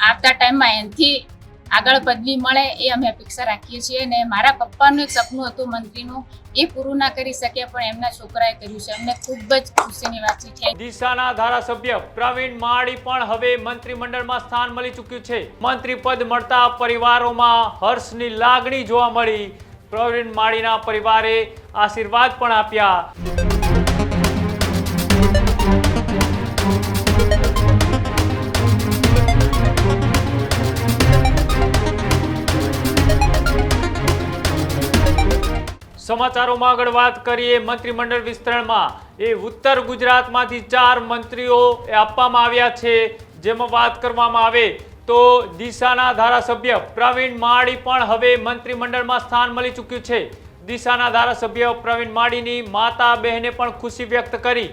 આવતા ટાઈમમાં એનાથી આગળ પદવી મળે એ અમે અપેક્ષા રાખીએ છીએ. અને મારા પપ્પાનું એક સપનું હતું મંત્રીનું, એ પૂરું ના કરી શક્યા પણ એમના છોકરાએ કર્યું છે. અમને ખૂબ જ ખુશીની વાત છે. ડીસાના ધારાસભ્ય પ્રવીણ માળી પણ હવે મંત્રીમંડળમાં સ્થાન મળી ચૂક્યું છે. મંત્રી પદ મળતા પરિવારોમાં હર્ષની લાગણી જોવા મળી. પ્રવીણ માળીના પરિવારે આશીર્વાદ પણ આપ્યા. સમાચારોમાં આગળ વાત કરીએ મંત્રીમંડળ વિસ્તરણમાં. એ ઉત્તર ગુજરાતમાંથી 4 મંત્રીઓ આપવામાં આવ્યા છે. જેમાં વાત કરવામાં આવે તો ડીસાના ધારાસભ્ય પ્રવીણ માળી પણ હવે મંત્રીમંડળમાં સ્થાન મળી ચૂક્યું છે. ડીસાના ધારાસભ્ય પ્રવીણ માળીની માતા બહેને પણ ખુશી વ્યક્ત કરી.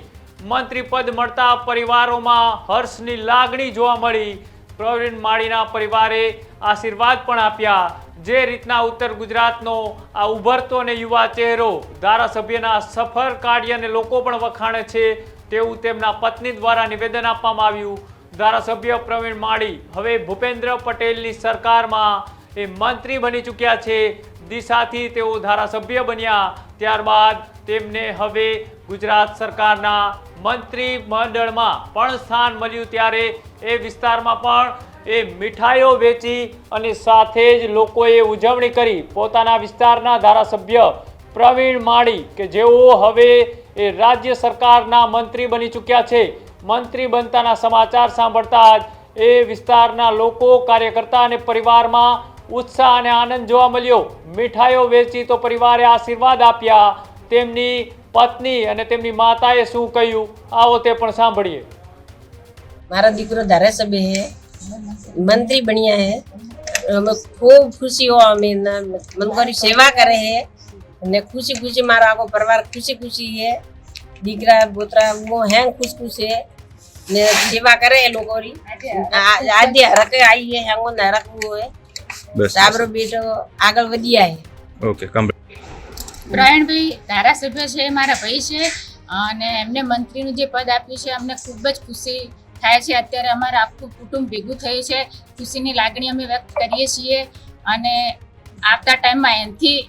મંત્રી પદ મળતા પરિવારોમાં હર્ષની લાગણી જોવા મળી. પ્રવીણ માળીના પરિવારે આશીર્વાદ પણ આપ્યા. જે રીતના ઉત્તર ગુજરાતનો આ ઉભરતો અને યુવા ચહેરો ધારાસભ્યના સફળ કાર્યને લોકો પણ વખાણે છે, તેવું તેમના પત્ની દ્વારા નિવેદન આપવામાં આવ્યું. ધારાસભ્ય પ્રવીણ માળી હવે ભૂપેન્દ્ર પટેલની સરકારમાં એ મંત્રી બની ચૂક્યા છે. ડીસાથી તેઓ ધારાસભ્ય બન્યા, ત્યારબાદ તેમને હવે ગુજરાત સરકારના મંત્રી મંડળમાં પણ સ્થાન મળ્યું. ત્યારે એ વિસ્તારમાં પણ એ મીઠાઈઓ વેચી અને સાથે જ લોકોએ ઉજવણી કરી. પોતાના વિસ્તારના ધારાસભ્ય પ્રવીણ માળી કે જેઓ હવે એ રાજ્ય સરકારના મંત્રી બની ચૂક્યા છે, મંત્રી બનતાના સમાચાર સાંભળતા જ એ વિસ્તારના લોકો, કાર્યકર્તા અને પરિવારમાં ઉત્સાહ અને આનંદ જોવા મળ્યો. મીઠાઈઓ વેચી તો પરિવારે આશીર્વાદ આપ્યા. તેમની પત્ની અને તેમની માતાએ શું કહ્યું આવો તે પણ સાંભળીએ. મારા દીકરો ધારાસભ્ય હે, मंत्री बढ़िया है, हमें खूब खुशी हो, हमें मनकारी सेवा करे है ने खुशी खुशी मारा आगो परिवार खुशी खुशी है. दीकरा बोतरा वो हैं खुश खुश है ने सेवा करे है लोगों री. आदि हरके आई है हैंगो न रखવો है સાબરો બેટો આગળ વધ્યા है. ઓકે પ્રવીણભાઈ ધારાસભ્ય છે, મારા ભાઈ છે અને એમને મંત્રીનું જે પદ આપ્યું છે અમને ખૂબ જ ખુશી થાય છે. અત્યારે અમારા આખું કુટુંબ ભેગું થયું છે. ખુશીની લાગણી અમે વ્યક્ત કરીએ છીએ અને આવતા ટાઈમમાં એનાથી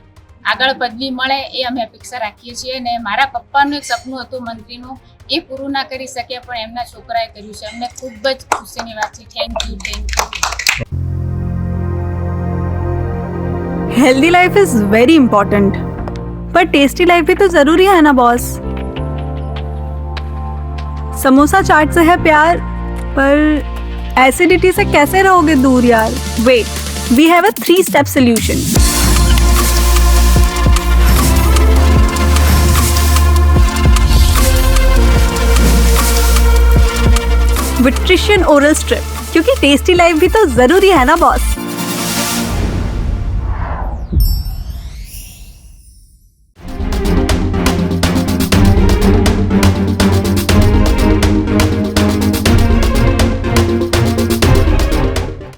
આગળ પદવી મળે એ અમે અપેક્ષા રાખીએ છીએ. અને મારા પપ્પાનું એક સપનું હતું મંત્રીનું, એ પૂરું ના કરી શક્યા પણ એમના છોકરાએ કર્યું છે. અમને ખૂબ જ ખુશીની વાત છે. Thank you. Healthy life is very important, पर टेस्टी लाइफ भी तो जरूरी है ना बॉस. समोसा चाट से है प्यार, पर एसिडिटी से कैसे रहोगे दूर यार. Wait, we have a 3-step solution. विट्रिशियन ओरल स्ट्रिप, क्योंकि टेस्टी लाइफ भी तो जरूरी है ना बॉस.